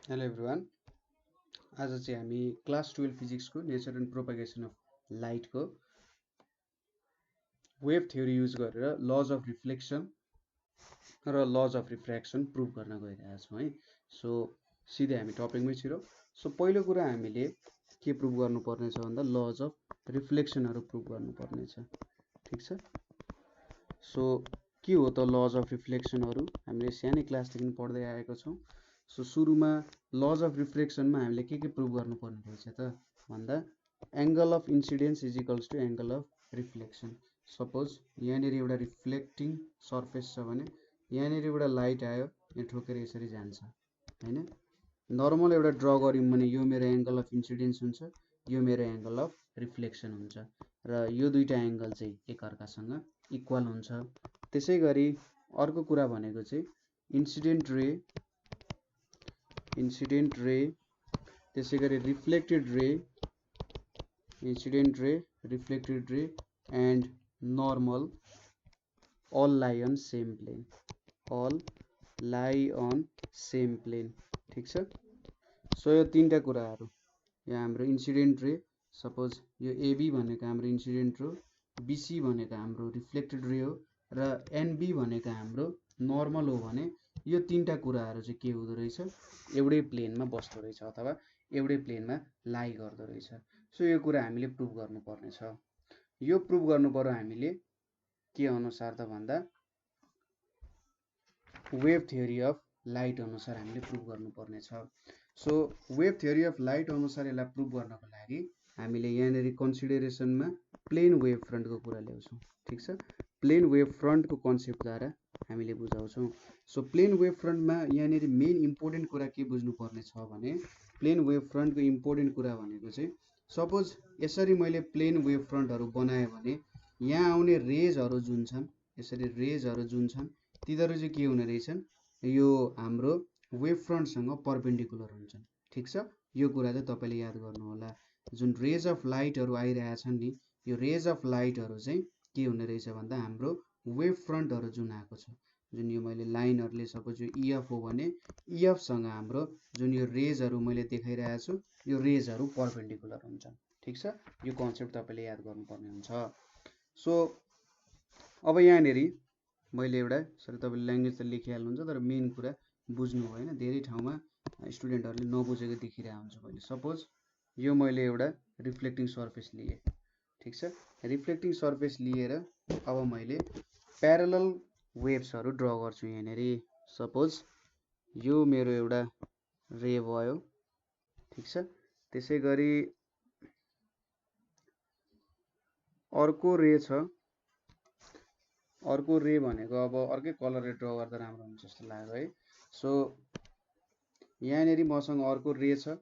Hello everyone. आज चाहिँ हामी class 12 फिजिक्सको nature and propagation of लाइटको वेभ थ्योरी युज गरेर लज अफ रिफ्लेक्सन र लज अफ रिफ्र्याक्सन प्रुभ गर्न गइरहेका छौँ है। सो सिधै हामी टपिकमै छिरौँ। सो पहिलो कुरा हामीले के प्रुभ गर्नुपर्नेछ भन्दा लज अफ रिफ्लेक्सनहरू प्रुभ गर्नुपर्नेछ। ठिक छ। सो के हो त लज अफ रिफ्लेक्सनहरू? हामीले सानै क्लासदेखि पढ्दै आएको छौँ। सो सुरुमा लज अफ रिफ्लेक्सनमा हामीले के प्रुभ गर्नुपर्ने रहेछ त भन्दा angle of incidence is equals to angle of reflection. Suppose यहाँनिर एउटा रिफ्लेक्टिङ सर्फेस छ भने यहाँनिर एउटा लाइट आयो, यहाँ ठोकेर यसरी जान्छ हैन। नर्मल एउटा ड्र गऱ्यौँ भने यो मेरो एङ्गल अफ इन्सिडेन्स हुन्छ, यो मेरो एङ्गल अफ रिफ्लेक्सन हुन्छ र यो दुईटा एङ्गल चाहिँ एकअर्कासँग इक्वल हुन्छ। त्यसै गरी अर्को कुरा भनेको चाहिँ इन्सिडेन्ट रे, त्यसै गरी रिफ्लेक्टेड रे, इन्सिडेन्ट रे, reflected ray and normal all lie on same plane, all lie on same plane। ठिक छ। सो यो तीनटा कुराहरू, यहाँ हाम्रो इन्सिडेन्ट रे, सपोज यो एबी भनेको हाम्रो इन्सिडेन्ट रे, बिसी भनेको हाम्रो रिफ्लेक्टेड रे हो र एनबी भनेको हाम्रो नर्मल हो भने यो तीनटा कुराहरू चाहिँ के हुँदो रहेछ, एउटै प्लेनमा बस्दो रहेछ अथवा एउटै प्लेनमा लाई गर्दो रहेछ। सो यो कुरा हामीले प्रुभ गर्नुपर्ने छ। यो प्रुभ गर्नु पर्यो हामीले के अनुसार त भन्दा वेभ थ्योरी अफ लाइट अनुसार हामीले प्रुभ गर्नुपर्ने छ। So wave theory of light अनुसार यसलाई प्रुभ गर्नको लागि हामीले यहाँनिर कन्सिडरेसनमा प्लेन वेभ फ्रन्टको कुरा ल्याउँछौँ। ठिक छ। प्लेन वेभ फ्रन्टको कन्सेप्टद्वारा हामीले बुझाउँछौँ। सो प्लेन वेभ फ्रन्टमा यहाँनिर मेन इम्पोर्टेन्ट कुरा के बुझ्नुपर्ने छ भने प्लेन वेभ फ्रन्टको इम्पोर्टेन्ट कुरा भनेको चाहिँ सपोज यसरी मैले प्लेन वेभ फ्रन्टहरू बनाएँ भने यहाँ आउने रेजहरू जुन छन्, यसरी रेजहरू जुन छन् तिनीहरू चाहिँ के हुने रहेछन्, यो हाम्रो वेभ फ्रन्टसँग पर्पेन्डिकुलर हुन्छन्। ठिक छ। यो कुरा चाहिँ तपाईँले याद गर्नु होला। जुन रेज अफ लाइटहरू आइरहेछन् नि, यो रेज अफ लाइटहरू चाहिँ के हुने रहेछ भन्दा हाम्रो वेभ फ्रन्टहरू जुन आएको छ, जुन यो मैले लाइनहरूले सपोज यो इएफ हो भने इएफसँग हाम्रो जुन यो रेजहरू मैले देखाइरहेको छु यो रेजहरू पर्पेन्डिकुलर हुन्छन्। ठिक छ। यो कन्सेप्ट तपाईँले याद गर्नुपर्ने हुन्छ। सो अब यहाँनिर मैले एउटा सरी तपाईँले ल्याङ्ग्वेज त लेखिहाल्नुहुन्छ तर मेन कुरा बुझ्नु भएन, धेरै ठाउँमा स्टुडेन्टहरूले नबुझेको देखिरहेको हुन्छ। मैले सपोज यो मैले एउटा रिफ्लेक्टिङ सर्फेस लिएँ। ठिक छ। रिफ्लेक्टिङ सर्फेस लिएर अब मैले प्यारलल वेभ्सहरू ड्र गर्छु यहाँनिर। सपोज यो मेरो एउटा रे भयो। ठिक छ। त्यसै गरी अर्को रे छ, अर्को रे भनेको अब अर्कै कलरले ड्र गर्दा राम्रो हुन्छ जस्तो लाग्यो है। सो यहाँनिर मसँग अर्को रे छ।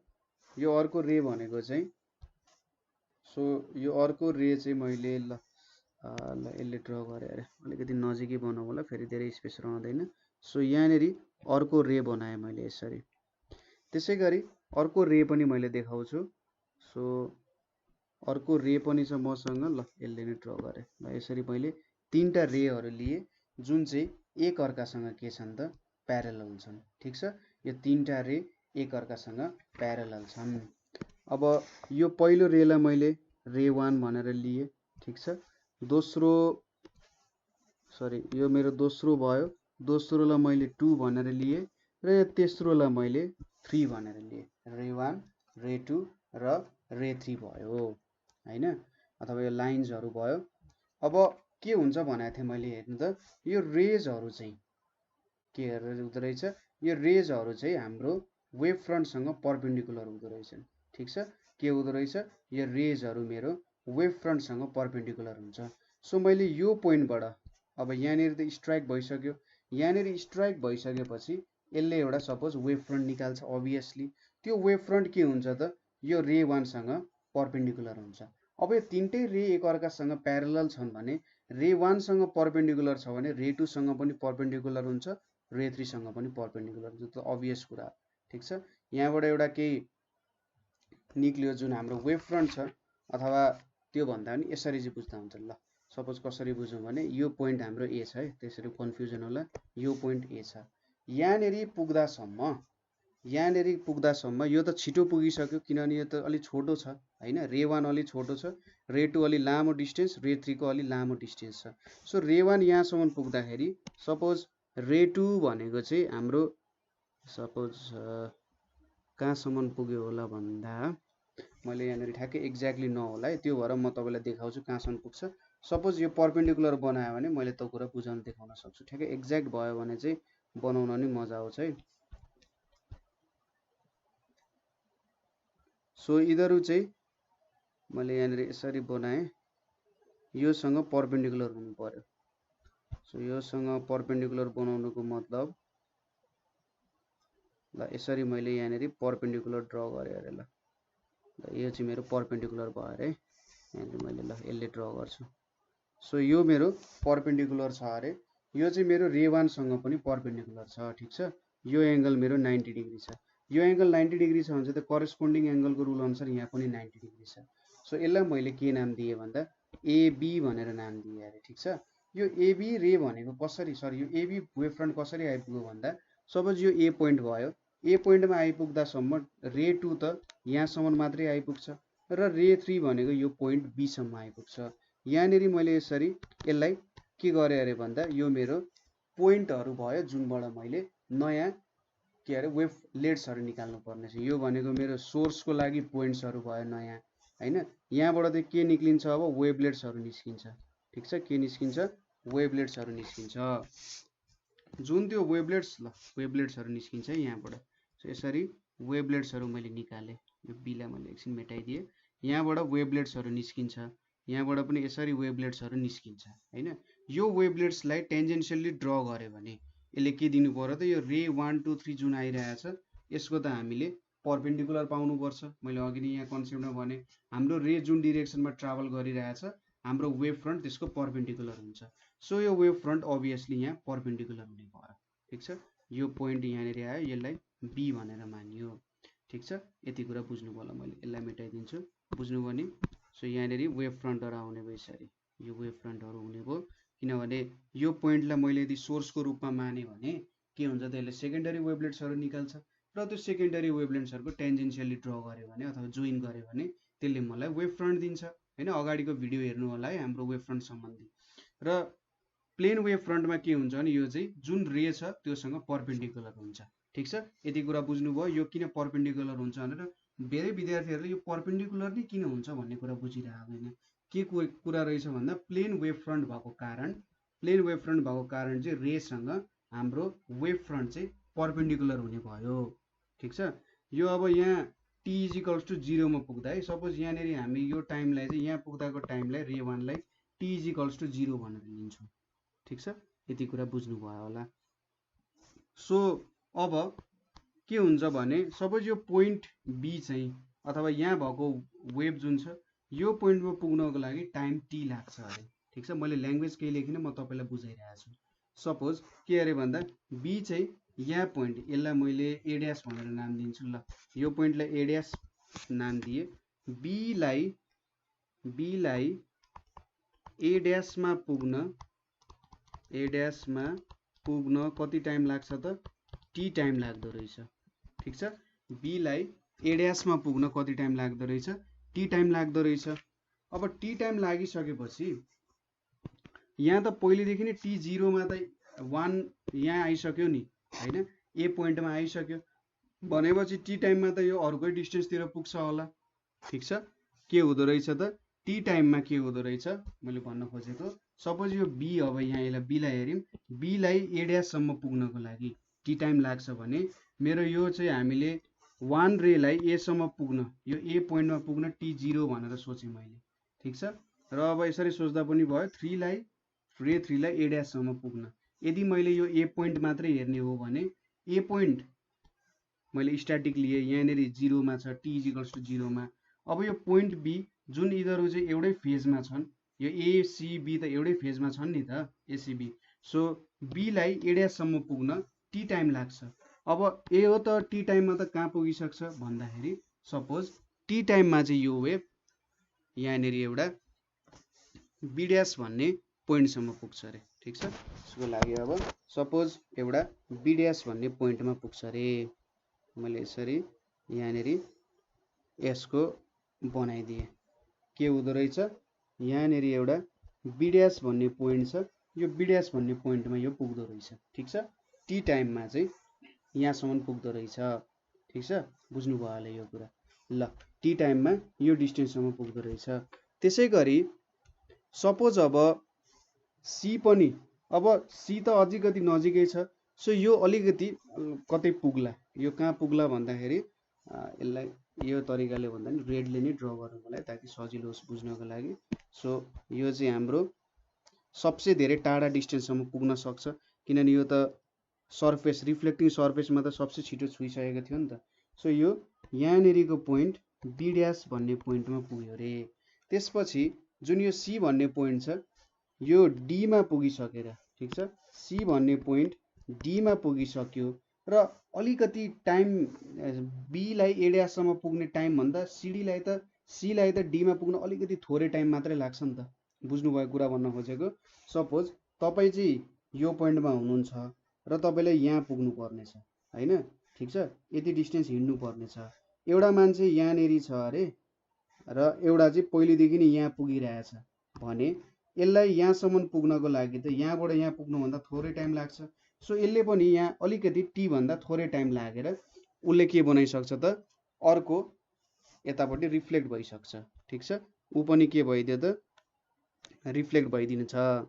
यो अर्को रे भनेको चाहिँ सो यो अर्को रे चाहिँ मैले ल यसले ड्र गरेँ अरे, अलिकति नजिकै बनाऊ होला, फेरि धेरै स्पेस रहँदैन। सो यहाँनिर अर्को रे बनाएँ मैले यसरी। त्यसै गरी अर्को रे पनि मैले देखाउँछु। सो अर्को रे पनि छ मसँग, ल यसले नै ड्र गरेँ। ल यसरी मैले तीनटा रेहरू लिए जुन चाहिँ एक अर्कासँग के छन् त प्यारलल छन्। ठिक छ। यो तीनटा रे एक अर्कासँग प्यारलल छन्। अब यो पहिलो रेलाई मैले रे 1 भनेर लिए। ठिक छ। दोस्रो सरी यो मेरो दोस्रो भयो, दोस्रोलाई मैले 2 भनेर लिए र यो तेस्रोलाई मैले 3 भनेर लिए। रे 1, रे 2 र रे 3 भयो हैन, अथवा यो लाइन्सहरू भयो। अब के हुन्छ भनेको थिएँ मैले, हेर्नु त यो रेजहरू चाहिँ के हुँदो रहेछ, यो रेजहरू चाहिँ हाम्रो वेभ फ्रन्टसँग पर्पेन्डिकुलर हुँदो रहेछन्। ठिक छ। के हुँदो रहेछ, यो रेजहरू मेरो वेभ फ्रन्टसँग पर्पेन्डिकुलर हुन्छ। सो मैले यो पोइन्टबाट अब यहाँनिर त स्ट्राइक भइसक्यो, यहाँनिर स्ट्राइक भइसकेपछि यसले एउटा सपोज वेभ फ्रन्ट निकाल्छ अभियसली। त्यो वेभ फ्रन्ट के हुन्छ त यो रे 1 सँग पर्पेन्डिकुलर हुन्छ। अब यो तीनटै रे एकअर्कासँग प्यारलल छन् भने रे 1 सँग पर्पेन्डिकुलर छ भने रे 2 सँग पनि पर्पेन्डिकुलर हुन्छ, रे 3 सँग पनि पर्पेन्डिकुलर हुन्छ। त्यो त अभियस कुरा। ठिक छ। यहाँबाट एउटा केही निक्लियो जुन हाम्रो वेभ फ्रन्ट छ, अथवा त्यो भन्दा पनि यसरी चाहिँ बुझ्दा हुन्छ। ल सपोज कसरी बुझौँ भने यो पोइन्ट हाम्रो ए छ है, त्यसरी कन्फ्युजन होला। यो पोइन्ट ए छ, यहाँनिर पुग्दासम्म यहाँनेरि पुग्दासम्म यो त छिटो पुगिसक्यो किनभने यो त अलि छोटो छ हैन। रे 1 अलि छोटो छ, रे 2 अलि लामो डिस्टेन्स, रे 3 को अलि लामो डिस्टेन्स छ। सो रे 1 यहाँसम्म पुग्दाखेरि सपोज रे 2 भनेको चाहिँ हाम्रो सपोज कहाँसम्म पुग्यो होला भन्दा मैले यहाँनेरि ठ्याक्कै एक्ज्याक्टली नहोला है, त्यो भएर म तपाईँलाई देखाउँछु कहाँसम्म पुग्छ। सपोज यो परपेन्डिकुलर बनायो भने मैले त्यो कुरा बुझाउन देखाउन सक्छु। ठ्याक्कै एक्ज्याक्ट भयो भने चाहिँ बनाउन नि मजा आउँछ है। सो यिनीहरू चाहिँ मैले यहाँनेरि यसरी बनाएँ, योसँग परपेन्डिकुलर हुनु पर्यो। सो योसँग परपेन्डिकुलर बनाउनुको मतलब ल यसरी मैले यहाँनेरि परपेन्डिकुलर ड्र गरेँ अरे। ल यो चाहिँ मेरो परपेन्डिकुलर भयो अरे, यहाँनिर मैले ल यसले ड्र गर्छु। सो यो मेरो परपेन्डिकुलर छ अरे, यो चाहिँ मेरो रे 1 सँग पनि परपेन्डिकुलर छ, ठिक छ। यो एंगल मेरो 90 डिग्री छ। यो एंगल 90 डिग्री छ भने चाहिँ करेस्पोन्डिङ एंगलको रुल अनुसार यहाँ पनि 90 डिग्री छ। सो यसलाई मैले के नाम दिएँ भन्दा एबी भनेर नाम दिएँ अरे, ठिक छ। यो एबी रे भनेको कसरी, सरी यो एबी वेभ फ्रन्ट कसरी आइपुग्यो भन्दा सपोज यो ए पोइन्ट भयो, ए पोइन्टमा आइपुग्दासम्म रे 2 त यहाँसम्म मात्रै आइपुग्छ र रे 3 भनेको यो पोइन्ट बी सम्म आइपुग्छ। यहाँनेरि मैले यसरी यसलाई के गरेँ अरे भन्दा यो मेरो पोइन्टहरू भयो जुनबाट मैले नयाँ के अरे वेभ लेट्सहरू निकाल्नु पर्ने छ। यो भनेको मेरो सोर्सको लागि पोइन्ट्सहरू भयो नयाँ हैन। यहाँबाट चाहिँ के निस्किन्छ, अब वेभलेट्सहरू निस्किन्छ, ठिक छ। के निस्किन्छ, वेभलेट्सहरू निस्किन्छ। जुन त्यो वेभलेट्सहरू निस्किन्छ यहाँबाट। सो यसरी वेभलेट्सहरू मैले निकालेँ, यो बीलाई मैले एकछिन मेटाइदिएँ। यहाँबाट वेभलेट्सहरू निस्किन्छ, यहाँबाट पनि यसरी वेभलेट्सहरू निस्किन्छ हैन। यो वेभलेट्सलाई टेन्जेन्सियली ड्र गर्यो भने यसले के दिनु पर्यो त, यो रे 1 2 3 जुन आइरहेछ यसको त हामीले परपेन्डिकुलर पाउनुपर्छ। मैले अघि नै यहाँ कन्सेप्टमा भने हाम्रो रे जुन डिरेक्सनमा ट्राभल गरिरहेछ हाम्रो वेभ फ्रन्ट त्यसको परपेन्डिकुलर हुन्छ। सो यो वेभ फ्रन्ट अभियसली यहाँ परपेन्डिकुलर हुने भयो, ठिक छ। यो पोइन्ट यहाँनिर आयो, यसलाई बी भनेर मानियो, ठिक छ। यति कुरा बुझ्नु होला, मैले यसलाई मेटाइदिन्छु, बुझ्नुभयो नि। सो यहाँनिर वेभ फ्रन्टहरू आउने भयो यसरी, यो वेभ फ्रन्टहरू हुने भयो किनभने यो पोइन्टलाई मैले यदि सोर्सको रूपमा माने भने के हुन्छ त, यसले सेकेन्डरी वेभलेट्सहरू निकाल्छ र त्यो सेकेन्डरी वेभलेट्सहरूको टेन्जेन्सियली ड्र गर्यो भने अथवा जोइन गर्यो भने त्यसले मलाई वेभ फ्रन्ट दिन्छ हैन। अगाडिको भिडियो हेर्नु होला है हाम्रो वेभ फ्रन्ट सम्बन्धी। र प्लेन वेभ फ्रन्टमा के हुन्छ भने यो चाहिँ जुन रे छ त्योसँग परपेन्डिकुलर हुन्छ, ठिक छ। यति कुरा बुझ्नुभयो यो किन परपेन्डिकुलर हुन्छ भनेर। धेरै विद्यार्थीहरूले यो परपेन्डिकुलर नै किन हुन्छ भन्ने कुरा बुझिरहेको छैन। के कुरा रहेछ भन्दा प्लेन वेभ फ्रन्ट भएको कारण चाहिँ रेसँग हाम्रो वेभ फ्रन्ट चाहिँ परपेन्डिकुलर हुने भयो, ठिक छ। यो अब यहाँ टी इज इक्वल्स टु 0 मा पुग्दा है, सपोज यहाँनिर हामी यो टाइमलाई चाहिँ यहाँ पुग्दाको टाइमलाई रे 1 लाई टी इज इक्वल्स टु 0 भनेर लिन्छौँ, ठिक छ। यति कुरा बुझ्नुभयो होला। सो अब के हुन्छ भने सपोज यो पोइन्ट बी चाहिँ अथवा यहाँ भएको वेभ जुन छ यो पोइन्टमा पुग्नको लागि टाइम टी लाग्छ अरे, ठिक छ। मैले ल्याङ्ग्वेज केही लेखिनँ, म तपाईँलाई बुझाइरहेको छु। सपोज के अरे भन्दा बी चाहिँ यहाँ पोइन्ट, यसलाई मैले ए ड्यास भनेर नाम दिन्छु। ल यो पोइन्टलाई ए ड्यास नाम दिए, बीलाई ए ड्यासमा पुग्न कति टाइम लाग्छ त, टी टाइम लाग्दो रहेछ, ठिक छ। बीलाई ए ड्यासमा पुग्न कति टाइम लाग्दो रहेछ, टी टाइम लाग्दो रहेछ। अब टी टाइम लागिसकेपछि यहाँ त पहिलेदेखि नै टी 0 मा त 1 यहाँ आइसक्यो नि हैन, ए पोइन्टमा आइसक्यो भनेपछि टी टाइममा त यो अर्कै डिस्टेन्सतिर पुग्छ होला, ठिक छ। के हुँदो रहेछ त, टी टाइममा के हुँदो रहेछ मैले भन्न खोजेको, सपोज यो बी, अब यहाँ यसलाई बीलाई हेऱ्यौँ, बीलाई ए ड्याससम्म पुग्नको लागि टी टाइम लाग्छ भने मेरो यो चाहिँ हामीले 1 रेलाई एसम्म पुग्न, यो ए पोइन्टमा पुग्न टी 0 भनेर सोचेँ मैले, ठिक छ। र अब यसरी सोच्दा पनि भयो, रे 3 लाई ए ड्याससम्म पुग्न यदि मैले यो ए पोइन्ट मात्रै हेर्ने हो भने ए पोइन्ट मैले स्ट्याटिक लिए, यहाँनिर 0 मा छ, टी इज इक्वल्स टु 0 मा। अब यो पोइन्ट बी जुन यिनीहरू चाहिँ एउटै फेजमा छन्, यो एसीबी त एउटै फेजमा छन् नि त, एसीबी। सो बीलाई ए ड्याससम्म पुग्न टी टाइम लाग्छ। अब ए हो त टी टाइममा त कहाँ पुगिसक्छ भन्दाखेरि सपोज टी टाइममा चाहिँ यो वेभ यहाँनिर एउटा बी ड्यास भन्ने पोइन्टसम्म पुग्छ अरे, ठिक छ। यसको लागि अब सपोज एउटा बी ड्यास भन्ने पोइन्टमा पुग्छ अरे। मैले यसरी यहाँनिर यसको बनाइदिएँ। के हुँदो रहेछ, यहाँनिर एउटा बी ड्यास भन्ने पोइन्ट छ, यो बी ड्यास भन्ने पोइन्टमा यो पुग्दो रहेछ। ठिक छ, टी टाइममा चाहिँ यहाँसम्म पुग्दो रहेछ। ठिक छ, बुझ्नुभयो होला यो कुरा। ल, टी टाइममा यो डिस्टेन्ससम्म पुग्दो रहेछ। त्यसै गरी सपोज अब सी पनि, अब सी त अलिकति नजिकै छ, सो यो अलिकति कतै पुग्ला। यो कहाँ पुग्ला भन्दाखेरि यसलाई यो तरिकाले भन्दा नि रेडले नै ड्र गर्नु मलाई, ताकि सजिलो होस् बुझ्नको लागि। सो यो चाहिँ हाम्रो सबसे धेरै टाढा डिस्टेन्ससम्म पुग्न सक्छ, किनभने यो त सर्फेस, रिफ्लेक्टिङ सर्फेसमा त सबसे छिटो छुइसकेको थियो नि त। सो यो यहाँनिरको पोइन्ट बी ड्यास भन्ने पोइन्टमा पुग्यो रे। त्यसपछि जुन यो सी भन्ने पोइन्ट छ यो डीमा पुगिसकेर, ठिक छ, सी भन्ने पोइन्ट डीमा पुगिसक्यो र अलिकति टाइम बीलाई ए ड्याससम्म पुग्ने टाइम भन्दा सीलाई त डीमा पुग्न अलिकति थोरै टाइम मात्रै लाग्छ नि त। बुझ्नुभयो कुरा भन्न खोजेको। सपोज तपाईँ चाहिँ यो पोइन्टमा हुनुहुन्छ र तपाईँलाई यहाँ पुग्नु पर्ने छ होइन, ठिक छ, यति डिस्टेन्स हिँड्नु पर्ने छ। एउटा मान्छे यहाँनिर छ अरे र एउटा चाहिँ पहिलेदेखि नै यहाँ पुगिरहेछ भने यसलाई यहाँसम्म पुग्नको लागि त यहाँबाट यहाँ पुग्नुभन्दा थोरै टाइम लाग्छ। सो यसले पनि यहाँ अलिकति टी भन्दा थोरै टाइम लागेर उसले के बनाइसक्छ त, अर्को यतापट्टि रिफ्लेक्ट भइसक्छ। ठिक छ, ऊ पनि के भइदियो त, रिफ्लेक्ट भइदिनु छ।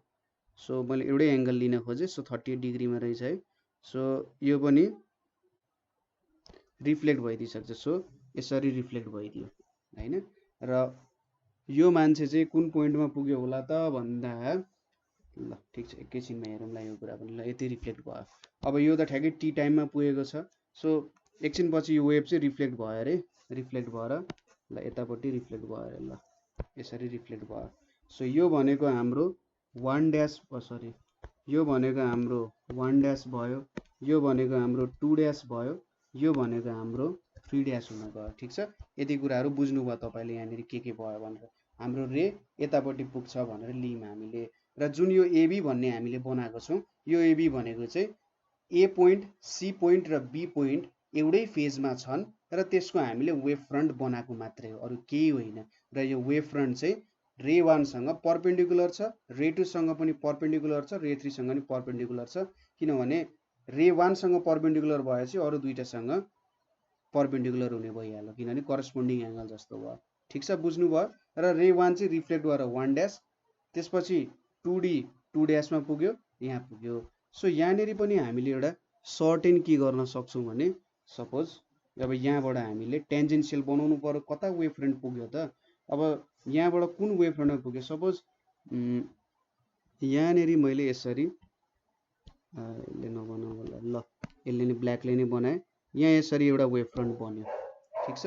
सो मैले एउटै एङ्गल लिन खोजेँ, सो 38 डिग्रीमा रहेछ है। सो यो पनि रिफ्लेक्ट भइदिइसक्छ। सो यसरी रिफ्लेक्ट भइदियो होइन। र यो मान्छे चाहिँ कुन पोइन्टमा पुग्यो होला त भन्दा, ल ठिक छ, एकैछिनमा हेरौँला यो कुरा पनि। ल, यति रिफ्लेक्ट भयो। अब यो त ठ्याक्कै टी टाइममा पुगेको छ। सो एकछिनपछि यो वेभ चाहिँ रिफ्लेक्ट भयो अरे, रिफ्लेक्ट भएर ल यतापट्टि रिफ्लेक्ट भयो अरे। ल, यसरी रिफ्लेक्ट भयो। सो यो भनेको हाम्रो 1 ड्यास, सरी, यो भनेको हाम्रो 1 ड्यास भयो, यो भनेको हाम्रो 2 ड्यास भयो, यो भनेको हाम्रो 3 ड्यास हुन गयो। ठिक छ, यति कुराहरू बुझ्नुभयो तपाईँले यहाँनिर के भयो भनेर। हाम्रो रे यतापट्टि पुग्छ भनेर लियौँ हामीले। र जुन यो एबी भन्ने हामीले बनाएको छौँ, यो एबी भनेको चाहिँ ए पोइन्ट, सी पोइन्ट र बी पोइन्ट एउटै फेजमा छन् र त्यसको हामीले वेभ फ्रन्ट बनाएको मात्रै हो, अरू केही होइन। र यो वेभ फ्रन्ट चाहिँ रे 1 सँग परपेन्डिकुलर छ, रे 2 सँग पनि परपेन्डिकुलर छ, रे 3 सँग पनि परपेन्डिकुलर छ। किनभने रे 1 सँग परपेन्डिकुलर भएपछि अरू दुईटासँग परपेन्डिकुलर हुने भइहाल्यो, किनभने करस्पोन्डिङ एङ्गल जस्तो भयो। ठिक छ, बुझ्नुभयो। र रे 1 चाहिँ रिफ्लेक्ट भएर 1 ड्यास, त्यसपछि 2D 2 ड्यासमा पुग्यो, यहाँ पुग्यो। सो यहाँनिर पनि हामीले एउटा सर्टेन के गर्न सक्छौँ भने, सपोज अब यहाँबाट हामीले टेन्जेन्सियल बनाउनु पर्यो, कता वेभ फ्रन्ट पुग्यो त। अब यहाँबाट कुन वेभ फ्रन्टमा पुग्यो, सपोज यहाँनिर मैले यसरी यसले नबनाऊ होला, ल यसले नै ब्ल्याकले नै बनाएँ, यहाँ यसरी एउटा वेभ फ्रन्ट बन्यो। ठिक छ,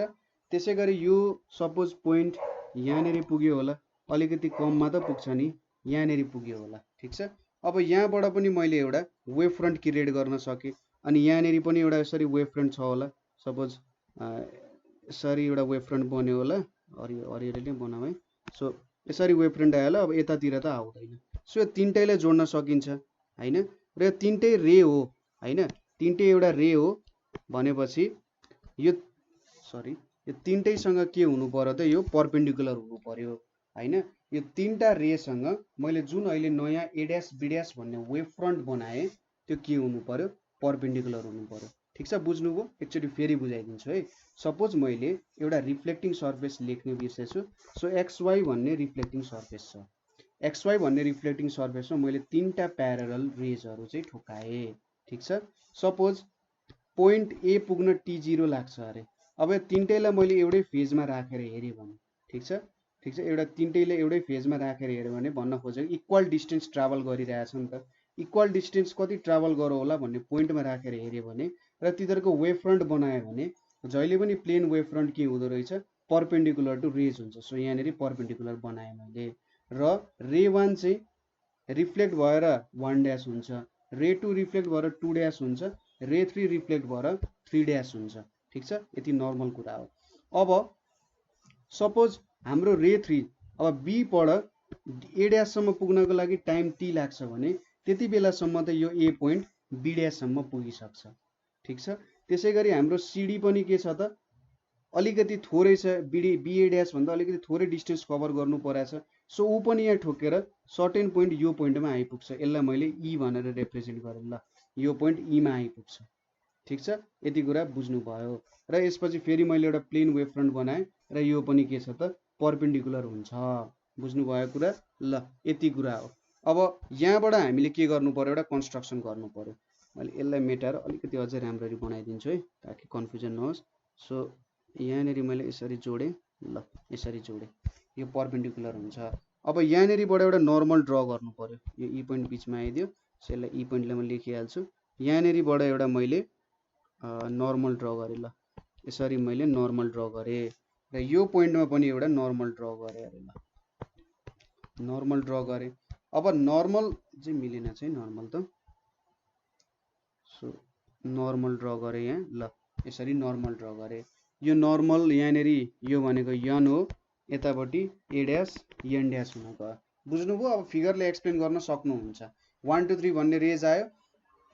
त्यसै गरी यो सपोज पोइन्ट यहाँनिर पुग्यो होला, अलिकति कममा त पुग्छ नि, यहाँनिर पुग्यो होला। ठिक छ, अब यहाँबाट पनि मैले एउटा वेभ फ्रन्ट क्रिएट गर्न सकेँ। अनि यहाँनिर पनि एउटा यसरी वेभ फ्रन्ट छ होला, सपोज यसरी एउटा वेभ फ्रन्ट बन्यो होला, हरियोले नै बनाऊ है। सो यसरी वेभ फ्रन्ट आयो होला, अब यतातिर त आउँदैन। सो यो तिनटैलाई जोड्न सकिन्छ होइन, र यो तिनटै रे हो होइन, तिनटै एउटा रे हो भनेपछि यो, सरी, यो तिनटैसँग के हुनु पर्यो त, यो परपेन्डिकुलर हुनु पर्यो होइन। यो तिनटा रेसँग मैले जुन अहिले नयाँ ए ड्यास बी ड्यास भन्ने वेभ फ्रन्ट बनाएँ, त्यो के हुनु पर्यो, परपेन्डिकुलर हुनु पर्यो। ठिक छ, बुझ्नुभयो। एकचोटि फेरि बुझाइदिन्छु है। सपोज मैले एउटा रिफ्लेक्टिङ सर्फेस लेख्ने बिर्सेछु। सो XY भन्ने रिफ्लेक्टिङ सर्फेस छ। XY भन्ने रिफ्लेक्टिङ सर्फेसमा मैले तिनटा प्यारलल रेजहरू चाहिँ ठोकाएँ। ठिक छ, सपोज पोइन्ट ए पुग्न T0 लाग्छ अरे। अब यो तिनटैलाई मैले एउटै फेजमा राखेर हेरेँ भने, ठिक छ, एउटा तिनटैले एउटै फेजमा राखेर हेऱ्यो भने भन्न खोजेको इक्वल डिस्टेन्स ट्राभल गरिरहेछ नि त। इक्वल डिस्टेन्स कति ट्राभल गरौँ होला भन्ने पोइन्टमा राखेर हेऱ्यो भने र तिनीहरूको वेभ फ्रन्ट बनायो भने जहिले पनि प्लेन वेभ फ्रन्ट के हुँदो रहेछ, परपेन्डिकुलर टु रेज हुन्छ। सो यहाँनिर परपेन्डिकुलर बनाएँ मैले। र रे 1 चाहिँ रिफ्लेक्ट भएर 1 ड्यास हुन्छ, रे 2 रिफ्लेक्ट भएर 2 ड्यास हुन्छ, रे 3 रिफ्लेक्ट भएर 3 ड्यास हुन्छ। ठिक छ, यति नर्मल कुरा हो। अब सपोज हाम्रो रे 3 अब बीबाट ए ड्याससम्म पुग्नको लागि टाइम टी लाग्छ भने त्यति बेलासम्म त यो ए पोइन्ट बी ड्याससम्म पुगिसक्छ। ठिक छ, त्यसैगरी हाम्रो सिडी पनि के छ त अलिकति थोरै छ, बिए ड्यास भन्दा अलिकति थोरै डिस्टेन्स कभर गर्नु परेछ। सो ऊ पनि यहाँ ठोकेर सर्टेन पोइन्ट यो पोइन्टमा आइपुग्छ। यसलाई मैले ई भनेर रिप्रेजेन्ट गरेँ। ल यो पोइन्ट ईमा आइपुग्छ। ठिक छ, यति कुरा बुझ्नुभयो। र यसपछि फेरि मैले एउटा प्लेन वेभ फ्रन्ट बनाएँ र यो पनि के छ त परपेन्डिकुलर हुन्छ। बुझ्नुभयो कुरा? ल यति कुरा हो। अब यहाँबाट हामीले के गर्नु पर्यो, एउटा कन्स्ट्रक्सन गर्नु पर्यो। मैले यसलाई मेटाएर अलिकति अझै राम्ररी बनाइदिन्छु है, ताकि कन्फ्युजन नहोस्। सो यहाँनिर मैले यसरी जोडेँ। ल यसरी जोडेँ, यो परपेन्डिकुलर हुन्छ। अब यहाँनिरबाट एउटा नर्मल ड्र गर्नु पर्यो। यो ई पोइन्ट बिचमा आइदियो। सो यसलाई ई पोइन्टलाई म लेखिहाल्छु। यहाँनिरबाट एउटा मैले नर्मल ड्र गरेँ। ल यसरी मैले नर्मल ड्र गरेँ र यो पोइन्टमा पनि एउटा नर्मल ड्र गरेँ। अरे ल नर्मल ड्र गरेँ। अब नर्मल चाहिँ मिलेन चाहिँ नर्मल त। सो नर्मल ड्र गरेँ यहाँ। ल यसरी नर्मल ड्र गरेँ। यो नर्मल यहाँनिर यो भनेको यन हो, यतापट्टि ए ड्यास एन ड्यास हुन गयो। बुझ्नुभयो? अब फिगरले एक्सप्लेन गर्न सक्नुहुन्छ। 1 2 3 भन्ने रेज आयो।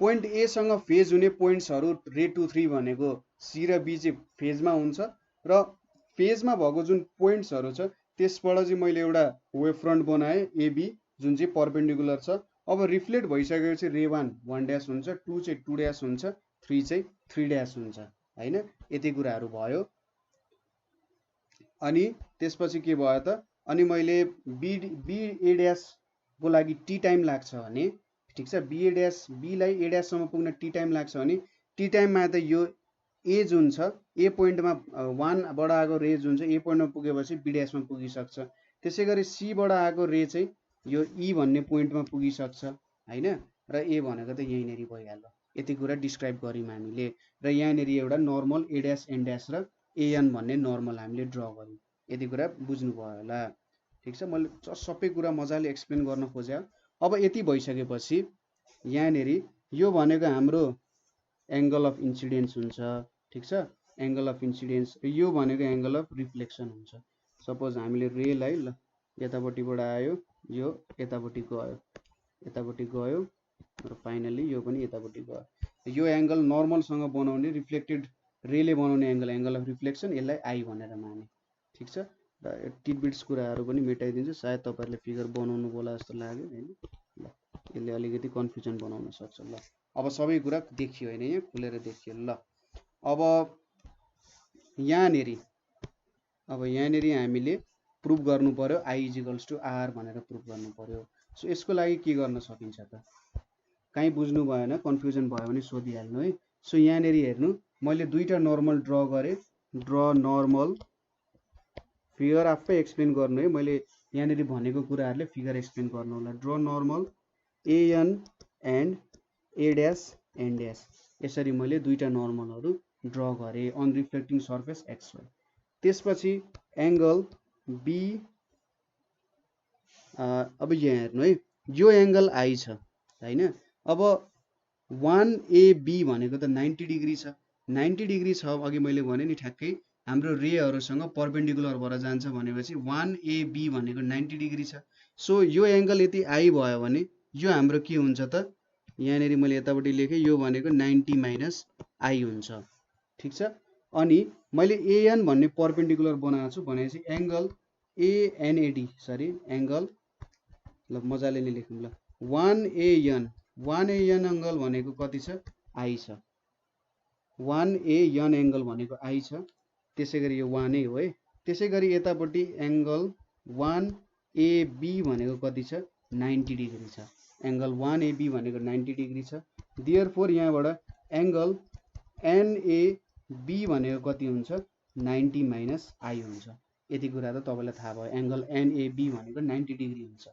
पोइन्ट ए सँग फेज हुने पोइन्ट्सहरू रे 2 3 भनेको सी र बी चाहिँ फेजमा हुन्छ र फेजमा भएको जुन पोइन्ट्सहरू छ त्यसबाट चाहिँ मैले एउटा वेभ फ्रन्ट बनाएँ एबी, जुन चाहिँ परपेन्डिकुलर छ। अब रिफ्लेक्ट भइसकेपछि रे 1 ड्यास हुन्छ, 2 चाहिँ 2 ड्यास हुन्छ, 3 चाहिँ 3 ड्यास हुन्छ हैन। यति कुराहरू भयो। अनि त्यसपछि के भयो त, अनि मैले बी ए ड्यासको लागि टी टाइम लाग्छ भने, ठिक छ, बी ए ड्यास बीलाई ए ड्याससम्म पुग्न टी टाइम लाग्छ भने टी टाइममा त यो ए जुन छ ए पोइन्टमा 1बाट आएको रे जुन छ ए पोइन्टमा पुगेपछि बी ड्यासमा पुगिसक्छ। त्यसै गरी सीबाट आएको रे चाहिँ यो ई भन्ने पोइन्टमा पुगिसक्छ हैन। र ए भनेको त यहीँनिर भइहाल्यो। यति कुरा डिस्क्राइब गऱ्यौँ हामीले। र यहाँनिर एउटा normal A dash N dash र एएन भन्ने नर्मल हामीले ड्र गऱ्यौँ। यति कुरा बुझ्नुभयो होला। ठिक छ, मैले सबै कुरा मजाले एक्सप्लेन गर्न खोजेँ। अब यति भइसकेपछि यहाँनिर यो भनेको हाम्रो एङ्गल अफ इन्सिडेन्स हुन्छ। ठिक छ, एङ्गल अफ इन्सिडेन्स। यो भनेको एङ्गल अफ रिफ्लेक्सन हुन्छ। सपोज हामीले रेलाई ल यतापट्टिबाट आयो, यो यतापट्टि गयो, यतापट्टि गयो र फाइनली यो पनि यतापट्टि गयो। यो एङ्गल नर्मलसँग बनाउने रिफ्लेक्टेड रेले बनाउने एङ्गल, एङ्गल अफ रिफ्लेक्सन, यसलाई आई भनेर माने। ठिक छ, र टिडबिट्स कुराहरू पनि मेटाइदिन्छु। सायद तपाईँहरूले फिगर बनाउनु होला जस्तो लाग्यो हैन। ल यसले अलिकति कन्फ्युजन बनाउन सक्छ। ल अब सबै कुरा देखियो हैन, यहाँ खुलेर देखियो। ल अब यहाँनिर हामीले प्रुभ गर्नु पर्यो आई इजिकल्स टु आर भनेर प्रुभ गर्नु पर्यो। सो यसको लागि के गर्न सकिन्छ त, कहीँ बुझ्नु भएन, कन्फ्युजन भयो भने सोधिहाल्नु है। सो यहाँनिर हेर्नु, मैले दुईटा नर्मल ड्र गरेँ। ड्र नर्मल, फिगर आफै एक्सप्लेन गर्नु है, मैले यहाँनिर भनेको कुराहरूले फिगर एक्सप्लेन गर्नु होला। Draw normal AN and A dash N dash, यसरी मैले दुईटा नर्मलहरू ड्र गरेँ on reflecting surface X Y. त्यसपछि एङ्गल बी, अब यहाँ हेर्नु है, यो एङ्गल आई छ हैन। अब 1AB भनेको त 90 डिग्री छ। 90 डिग्री छ, अघि मैले भने नि ठ्याक्कै हाम्रो रेहरूसँग परपेन्डिकुलर भएर जान्छ भनेपछि 1AB भनेको 90 डिग्री छ। सो यो एङ्गल यति आई भयो भने यो हाम्रो के हुन्छ त, यहाँनिर मैले यतापट्टि लेखेँ, यो भनेको 90 माइनस आई हुन्छ। ठिक छ, अनि मैले एएन भन्ने परपेन्डिकुलर बनाएको छु भनेपछि एङ्गल एएनएडी, सरी एङ्गल, ल मजाले नै लेखौँ ल, 1AN एङ्गल भनेको कति छ, आई छ। 1AN एङ्गल भनेको आई छ। त्यसै गरी यो 1 हो है। त्यसै गरी यतापट्टि एङ्गल 1AB भनेको कति छ, 90 डिग्री छ। एङ्गल 1AB भनेको 90 डिग्री छ। देयरफोर यहाँबाट एङ्गल NAB भनेको कति हुन्छ, 90 माइनस आई हुन्छ। यति कुरा त तपाईँलाई थाहा भयो, एङ्गल NAB भनेको 90 डिग्री हुन्छ।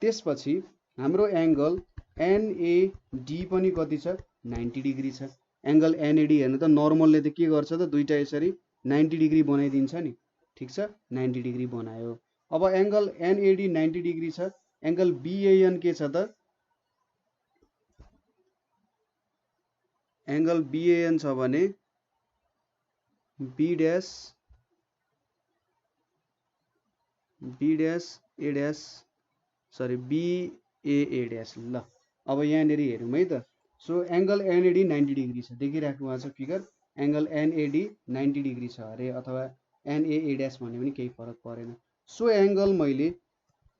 त्यसपछि हाम्रो एङ्गल NAD पनि कति छ, 90 डिग्री छ। एङ्गल NAD हेर्नु त, नर्मलले त के गर्छ त, दुईटा यसरी 90 डिग्री बनाइदिन्छ नि। ठिक छ, 90 डिग्री बनायो। अब एङ्गल NAD 90 डिग्री छ। एङ्गल BAN के छ त, एङ्गल BAN छ भने B dash A dash, sorry BAA dash. ल अब यहाँनिर हेरौँ है त। सो एंगल एनएडी 90 डिग्री छ, देखिराख्नु भएको छ फिगर, एंगल एनएडी 90 डिग्री छ अरे, अथवा एनएए डैश भन्यो भने केही फरक परेन। सो एंगल मैले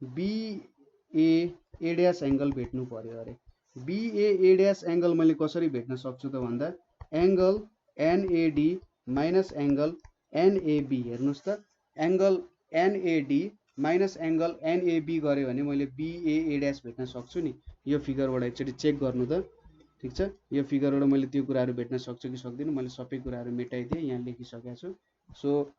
बीए डैश एंगल भेट्नु पर्यो अरे। बीए डैश एंगल मैले कसरी भेट्न सक्छु त भन्दा angle NAD minus angle NAB, हेर्नुस् त angle NAD minus angle NAB गऱ्यो भने मैले बीए डैश भेट्न सक्छु नि। यो फिगरबाट एकचोटि चेक गर्नु त, ठीक छ। यो फिगरबाट मैले त्यो कुराहरू भेट्न सक्छु कि सक्दिनँ, मैले सबै कुराहरू मेटाइदिएँ, यहाँ लेखिसकेको छु। सो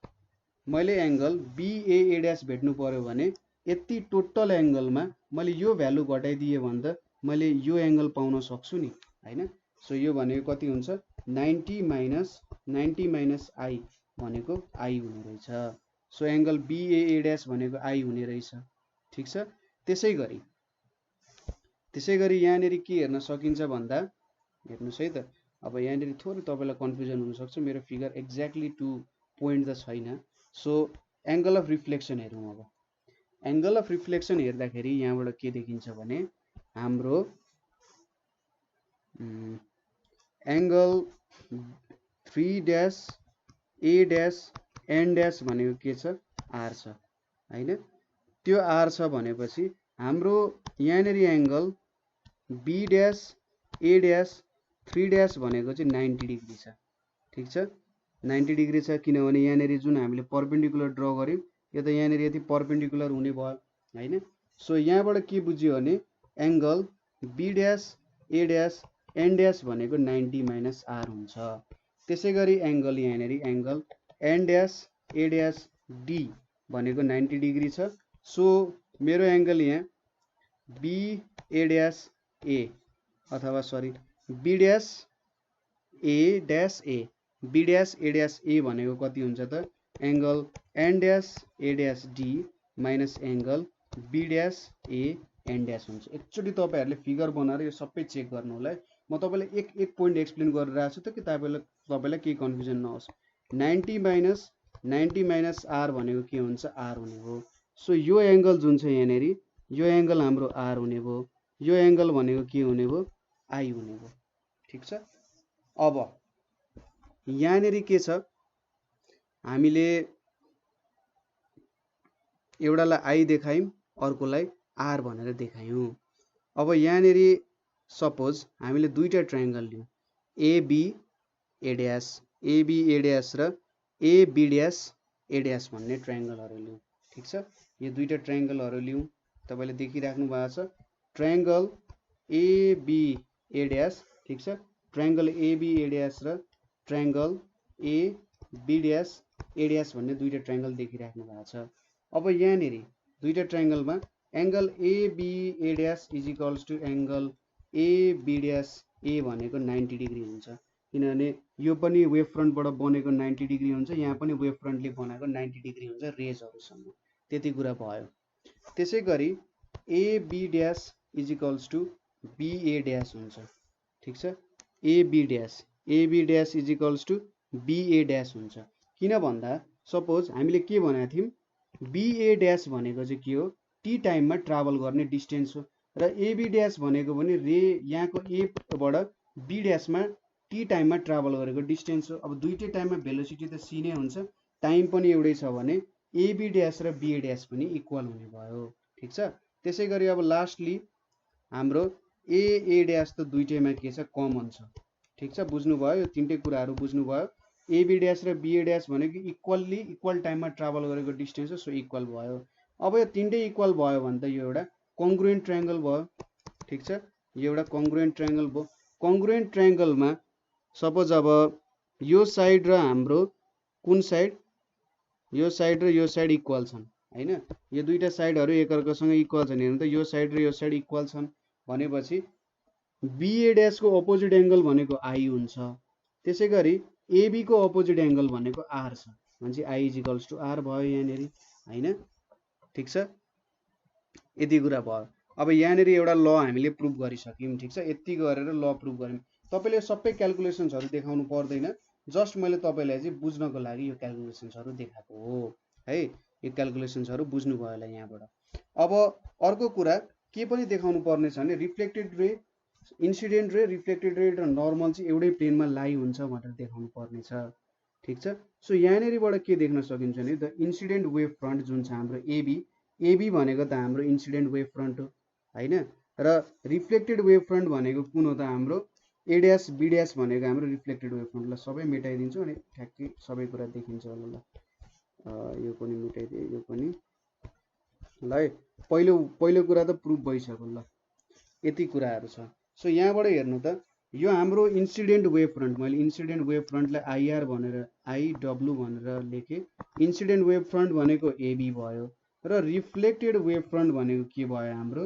मैले एंगल बीए डैश भेट्नु पर्यो भने यति टोटल एंगलमा मैले यो भ्यालु घटाइदिएँ भने त मैले यो एंगल पाउन सक्छु नि, हैन। सो यो भनेको कति हुन्छ 90 माइनस आई भनेको आई हुने रहेछ। सो एंगल बीए डैश भनेको आई हुने रहेछ, ठीक छ। त्यसै गरी यहाँनेरि के हेर्न सकिन्छ भन्दा, हेर्नुस् है त, अब यहाँनेरि थोरै तपाईलाई कन्फ्युजन हुन सक्छ, मेरो फिगर एक्ज्याक्टली टु पोइन्ट त छैन। सो एंगल अफ रिफ्लेक्सन हेरौँ। अब एंगल अफ रिफ्लेक्सन हेर्दाखेरि यहाँबाट के देखिन्छ भने हाम्रो angle 3 dash A dash N dash भनेको के छ आर छ, हैन। त्यो आर छ भनेपछि हाम्रो यहाँनेरि angle B dash A dash 3 dash भनेको चाहिँ 90 डिग्री छ, ठीक छ। 90 डिग्री छ किनभने यहाँनेरि जुन हामीले परपेंडिकुलर ड्र गर्यौं यो त यहाँनेरि यति परपेंडिकुलर हुने भयो, हैन। सो यहाँबाट के बुझ्यो भने angle B dash A dash N dash भनेको 90 माइनस आर हुन्छ। त्यसै गरी एंगल यहाँनेरि angle N dash A dash D भनेको 90 डिग्री छ। सो मेरो एंगल यहाँ बी ए डैश ए अथवा sorry B dash A dash A B dash A dash A भनेको कति हुन्छ त angle N dash A dash D minus angle B dash A N dash हुन्छ। एकचोटि तपाईहरुले फिगर बनाएर यो सबै चेक गर्नु होला है। म तपाईलाई एक एक पोइन्ट एक्सप्लेन गरिरहेको छु त कि तपाईलाई केही कन्फ्युजन नहोस्। 90 माइनस आर भनेको के हुन्छ आर हुने हो। सो यो एंगल जुन छ यहाँनेरि यो एंगल हाम्रो आर हुने भयो, यो एंगल भनेको के हुने भयो आई हुने भयो, ठीक छ। अब यहाँनेरि के छ हामीले एउटालाई आई देखायौं अर्कोलाई आर भनेर देखायौं। अब यहाँनेरि सपोज हामीले दुईटा ट्रायंगल लियौं एबी ए डैश र एबी डैश ए डैश भन्ने ट्रायंगलहरु लियौं, ठीक छ। यो दुईटा ट्रायंगलहरु लियौं, तपाईले देखिराख्नु भएको छ ट्रायंगल एबी ए डैश, ठीक छ। ट्रायंगल एबी ए डैश र triangle AB dash A dash भन्ने दुईटा ट्रायंगल देखिराख्नु भएको छ। अब यहाँनेरि दुईटा ट्रायंगलमा angle AB A dash is equals to angle AB dash A भनेको 90 डिग्री हुन्छ किनभने यो पनि वेभ फ्रन्टबाट बनेको 90 डिग्री हुन्छ, यहाँ पनि वेभ फ्रन्टले बनाएको 90 डिग्री हुन्छ रेजहरुसँग, त्यति कुरा भयो। त्यसै गरी AB dash is equals to BA dash हुन्छ, ठीक छ। AB dash is equals to BA dash हुन्छ। किन भन्दा सपोज हामीले के भनेको थियौं बीए डैश भनेको चाहिँ के हो टी टाइममा ट्राभल गर्ने डिस्टेन्स हो र एबी डैश भनेको पनि यहाँको ए बाट बी डैशमा टी टाइममा ट्राभल गरेको डिस्टेन्स हो। अब दुईटै टाइममा भेलोसिटी त सी नै हुन्छ, टाइम पनि एउटै छ भने एबी डैश र बीए डैश पनि इक्वल हुने भयो, ठीक छ। त्यसै गरी अब लास्टली हाम्रो ए डैश त दुईटैमा के छ कमन छ, ठीक छ। बुझ्नु भयो, यो तीनटै कुराहरु बुझ्नु भयो। एबी डैश र बीए डैश भनेको इक्वल टाइममा ट्राभल गरेको डिस्टेन्स हो, सो इक्वल भयो। अब यो तीनटै इक्वल भयो भने त यो एउटा कन्ग्रुएन्ट ट्रायंगल भयो, ठीक छ। यो एउटा कन्ग्रुएन्ट ट्रायंगल भयो। कन्ग्रुएन्ट ट्रायंगलमा सपोज अब यो साइड र हाम्रो कुन साइड यो साइड र यो साइड इक्वल छन्, हैन। यो दुईटा साइडहरु एकअर्कासँग इक्वल छन्, हेर्नु त यो साइड र यो साइड इक्वल छन् भनेपछि बीए डैश को अपोजिट एंगल भनेको आई हुन्छ। त्यसै गरी एबी को अपोजिट एंगल भनेको आर छ भनेपछि I is equals to R भयो यहाँनेरि, हैन, ठीक छ। यति कुरा भयो। अब यहाँनेरि एउटा ल हामीले प्रुभ गरिसक्यौं, ठीक छ। यति गरेर ल प्रुभ गर्यौं। तपाईले सबै क्याल्कुलेसन्सहरु देखाउनु पर्दैन, जस्ट मैले तपाईलाई चाहिँ बुझ्नको लागि यो क्याल्कुलेसन्सहरु देखाएको हो है। यो क्याल्कुलेसन्सहरु बुझ्नु भयो होला यहाँबाट। अब अर्को कुरा के पनि देखाउनु पर्ने छ भने रिफ्लेक्टेड रे इन्सिडेन्ट रे, रिफ्लेक्टेड रे र नर्मल चाहिँ एउटै प्लेनमा लाइ हुन्छ भनेर देखाउनु पर्ने छ। ठिक छ। सो यहाँनिरबाट के देख्न सकिन्छ भने द इन्सिडेन्ट वेभ फ्रन्ट जुन छ हाम्रो एबी भनेको त हाम्रो इन्सिडेन्ट वेभ फ्रन्ट हो होइन, र रिफ्लेक्टेड वेभ फ्रन्ट भनेको कुन हो त हाम्रो ए ड्यास बी ड्यास भनेको हाम्रो रिफ्लेक्टेड वेभ फ्रन्ट। ल सबै मेटाइदिन्छु अनि ठ्याक्कै सबै कुरा देखिन्छ होला। ल यो पनि मेटाइदिए, यो पनि ल है। पहिलो कुरा त प्रुफ भइसक्यो। ल यति कुराहरू छ। सो यहाँबाट हेर्नु त यो हाम्रो इन्सिडेन्ट वेभ फ्रन्ट, मैले इन्सिडेन्ट वेभ फ्रन्टलाई आइआर भनेर आइडब्लु भनेर लेखेँ। इन्सिडेन्ट वेभ फ्रन्ट भनेको एबी भयो र रिफ्लेक्टेड वेभ फ्रन्ट भनेको के भयो हाम्रो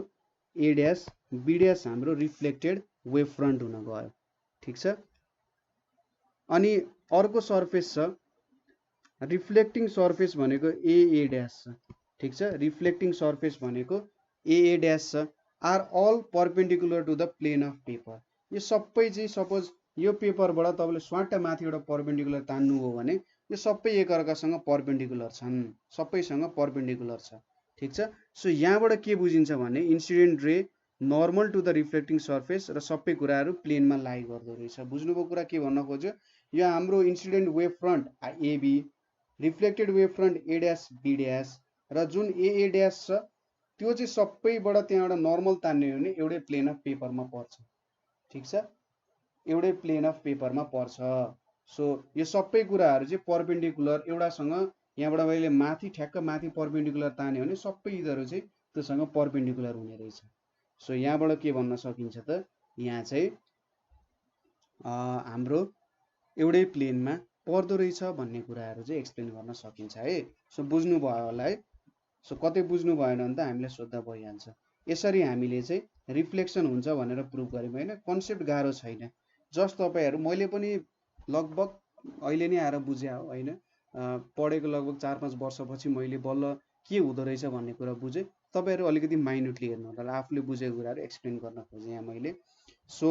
ए ड्यास बी ड्यास हाम्रो रिफ्लेक्टेड वेभ फ्रन्ट हुन गयो। ठिक छ। अनि अर्को सर्फेस छ रिफ्लेक्टिङ सर्फेस भनेको ए ड्यास छ। ठिक छ। रिफ्लेक्टिङ सर्फेस भनेको ए ड्यास छ। Are all perpendicular to the plane of paper. यो सबै चाहिँ सपोज यो पेपरबाट तपाईँले स्वाट माथिबाट परपेन्डिकुलर तान्नु हो भने यो सबै एकअर्कासँग परपेन्डिकुलर छन्, सबैसँग परपेन्डिकुलर छ। ठिक छ। सो यहाँबाट के बुझिन्छ भने incident ray normal to the reflecting surface र सबै कुराहरू प्लेनमा लाइ गर्दो रहेछ। बुझ्नुभयो कुरा के भन्न खोज्यो? यो हाम्रो incident wave front AB, reflected wave front A dash B dash र जुन ए ड्यास छ त्यो चाहिँ सबैबाट त्यहाँबाट नर्मल तान्ने हो भने एउटै प्लेन अफ पेपरमा पर्छ। ठिक छ। एउटै प्लेन अफ पेपरमा पर्छ। सो यो सबै कुराहरू चाहिँ परपेन्डिकुलर एउटासँग, यहाँबाट मैले माथि ठ्याक्क माथि परपेन्डिकुलर तान्यो भने सबै यिनीहरू चाहिँ त्योसँग परपेन्डिकुलर हुने रहेछ। सो यहाँबाट के भन्न सकिन्छ त यहाँ चाहिँ हाम्रो एउटै प्लेनमा पर्दो रहेछ भन्ने कुराहरू चाहिँ एक्सप्लेन गर्न सकिन्छ है। सो बुझ्नुभयो होला है। सो कतै बुझ्नु भएन भने त हामीलाई सोद्धा भइहाल्छ। यसरी हामीले चाहिँ रिफ्लेक्सन हुन्छ भनेर प्रुभ गऱ्यौँ होइन। कन्सेप्ट गाह्रो छैन। जस्ट तपाईँहरू मैले पनि लगभग अहिले नै आएर बुझेँ हो होइन, पढेको लगभग 4-5 वर्षपछि मैले बल्ल के हुँदो रहेछ भन्ने कुरा बुझेँ। तपाईँहरू अलिकति माइन्युटली हेर्नु होला। आफूले बुझेको कुराहरू एक्सप्लेन गर्न खोजेँ यहाँ मैले। सो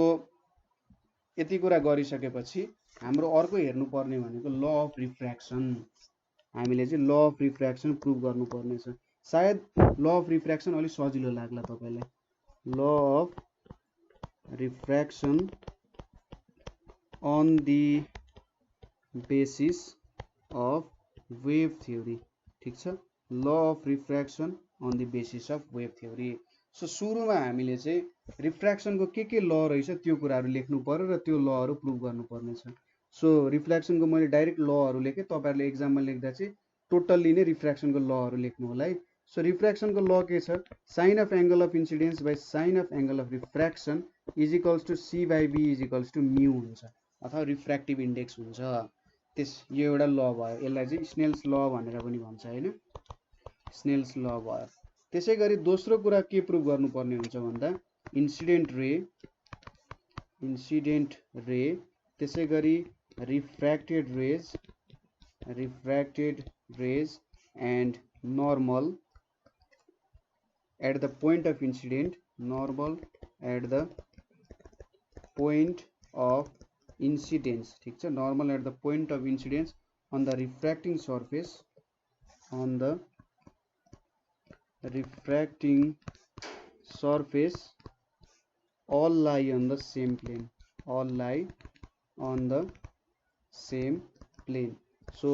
यति कुरा गरिसकेपछि हाम्रो अर्को हेर्नुपर्ने भनेको ल अफ रिफ्र्याक्सन। हामीले चाहिँ ल अफ रिफ्र्याक्सन प्रुभ गर्नुपर्ने छ। सायद ल अफ रिफ्र्याक्सन अलिक सजिलो लाग्ला तपाईँलाई। Law of refraction on the basis of wave theory. ठिक छ। Law of refraction on the basis of wave theory. So सुरुमा हामीले चाहिँ रिफ्र्याक्सनको के ल रहेछ त्यो कुराहरू लेख्नु पर्यो र त्यो लहरू प्रुभ गर्नुपर्ने छ। सो रिफ्र्याक्सनको मैले डाइरेक्ट लहरू लेखेँ। तपाईँहरूले एक्जाममा लेख्दा चाहिँ टोटल्ली नै रिफ्र्याक्सनको लहरू लेख्नु होला है। सो रिफ्र्याक्सनको ल के छ? Sine of angle of incidence by sine of angle of refraction is equals to C by B is equals to mu हुन्छ, अथवा रिफ्र्याक्टिभ इन्डेक्स हुन्छ। यो एउटा ल भयो। यसलाई चाहिँ स्नेल्स ल भनेर पनि भन्छ होइन, स्नेल्स ल भयो। त्यसै गरी दोस्रो कुरा के प्रुभ गर्नुपर्ने हुन्छ भन्दा इन्सिडेन्ट रे, त्यसै गरी refracted rays and normal at the point of incident, normal at the point of incidence. ठिक छ। Normal at the point of incidence on the refracting surface, on the refracting surface all lie on the same plane, all lie on the same plane. So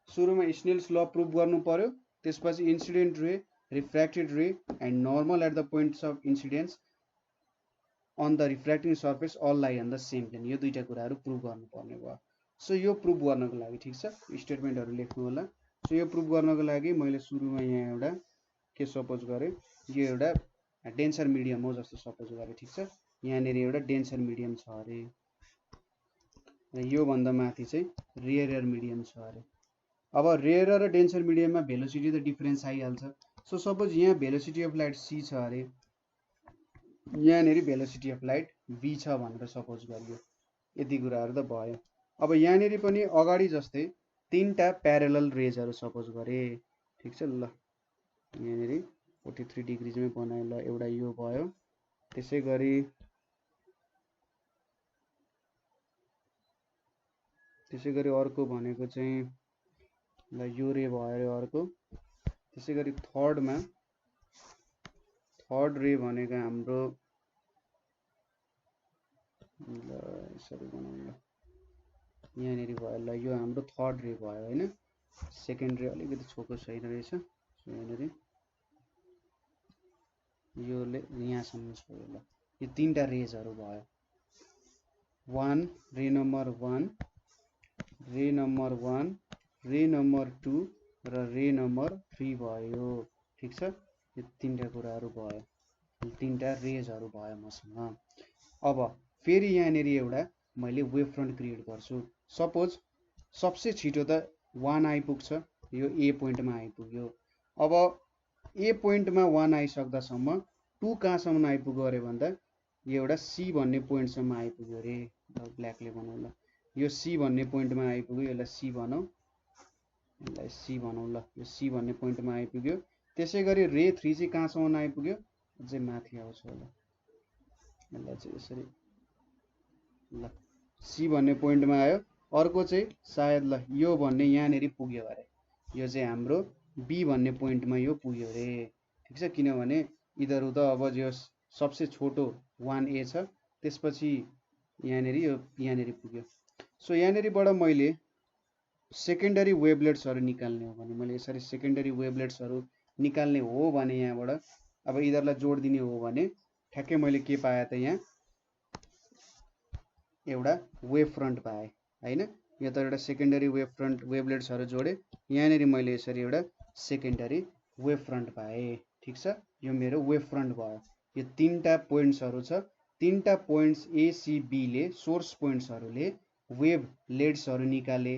सुरुमा Snell's law prove गर्नु पर्यो, त्यसपछि incident ray, refracted ray and normal at the points of incidence on the refracting surface all लाई on the same plane. यो दुईटा कुराहरू prove गर्नुपर्ने भयो। सो यो प्रुभ गर्नको लागि ठिक छ स्टेटमेन्टहरू लेख्नु होला। सो यो प्रुभ गर्नको लागि मैले सुरुमा यहाँ एउटा के सपोज गरेँ, यो एउटा डेन्सर मिडियम हो जस्तो सपोज गरेँ। ठिक छ। यहाँनिर एउटा डेन्सर मिडियम छ अरे र योभन्दा माथि चाहिँ रेयर मिडियम छ अरे। अब रेयर र डेन्सर मिडियममा भेलोसिटी त डिफरेन्स आइहाल्छ। सो सपोज यहाँ भेलोसिटी अफ लाइट सी छ अरे, यहाँनिर भेलोसिटी अफ लाइट भी छ भनेर सपोज गरियो। यति कुराहरू त भयो। अब यहाँनिर पनि अगाडि जस्तै 3टा प्यारेलल रेजहरू सपोज गरेँ। ठिक छ। ल यहाँनिर 43 डिग्रीमै बनायो। ल एउटा यो भयो, त्यसै गरी अर्को भनेको चाहिँ ल यो रे भयो अर्को। त्यसै गरी थर्ड रे भनेको हाम्रो ल यसरी बनाउँ ल। यहाँनिर भयो ल, यो हाम्रो थर्ड रे भयो होइन। सेकेन्ड रे अलिकति छोटो छैन रहेछ। यहाँनिर योले यहाँसम्म छोयो ल। यो तीनटा रेजहरू भयो। 1 रे नम्बर 1, रे नम्बर 1, रे नम्बर 2 र रे नम्बर 3 भयो। ठिक छ, यो तीनटा कुराहरू भयो, तीनटा रेजहरू भयो मसँग। अब फेरि यहाँनिर एउटा मैले वेभ फ्रन्ट क्रिएट गर्छु। सपोज सबसे छिटो त 1 आइपुग्छ, यो ए पोइन्टमा आइपुग्यो। अब ए पोइन्टमा 1 आइसक्दासम्म 2 कहाँसम्म आइपुग्यो अरे भन्दा यो एउटा सी भन्ने पोइन्टसम्म आइपुग्यो अरे। ब्ल्याकले बनाउँ ल। यो सी भन्ने पोइन्टमा आइपुग्यो, यसलाई सी भनौँ, यसलाई सी भनौँ ल। यो सी भन्ने पोइन्टमा आइपुग्यो। त्यसै गरी रे 3 चाहिँ कहाँसम्म आइपुग्यो, अझै माथि आउँछ होला। यसलाई चाहिँ यसरी ल, सी भन्ने पोइन्टमा आयो। अर्को चाहिँ सायद ल यो भन्ने यहाँनिर पुग्यो अरे, यो चाहिँ हाम्रो बी भन्ने पोइन्टमा यो पुग्यो अरे। ठिक छ, किनभने यिनीहरू त अब यो सबसे छोटो 1A छ, त्यसपछि यहाँनिर यो यहाँनिर पुग्यो। सो यहाँनिरबाट मैले सेकेन्डरी वेभलेट्सहरू निकाल्ने हो भने, मैले यसरी सेकेन्डरी वेभलेट्सहरू निकाल्ने हो भने यहाँबाट अब यिनीहरूलाई जोडिदिने हो भने ठ्याक्कै मैले के पाएँ त, यहाँ एउटा वेभ फ्रन्ट पाएँ होइन। यो त एउटा सेकेन्डरी वेभ फ्रन्ट वेभलेट्सहरू जोडेँ, यहाँनिर मैले यसरी एउटा सेकेन्डरी वेभ फ्रन्ट पाएँ। ठिक छ, यो मेरो वेभ फ्रन्ट भयो। यो तीनटा पोइन्ट्सहरू छ, तीनटा पोइन्ट्स एसीबीले सोर्स पोइन्ट्सहरूले वेभ लेड्सहरू निकाले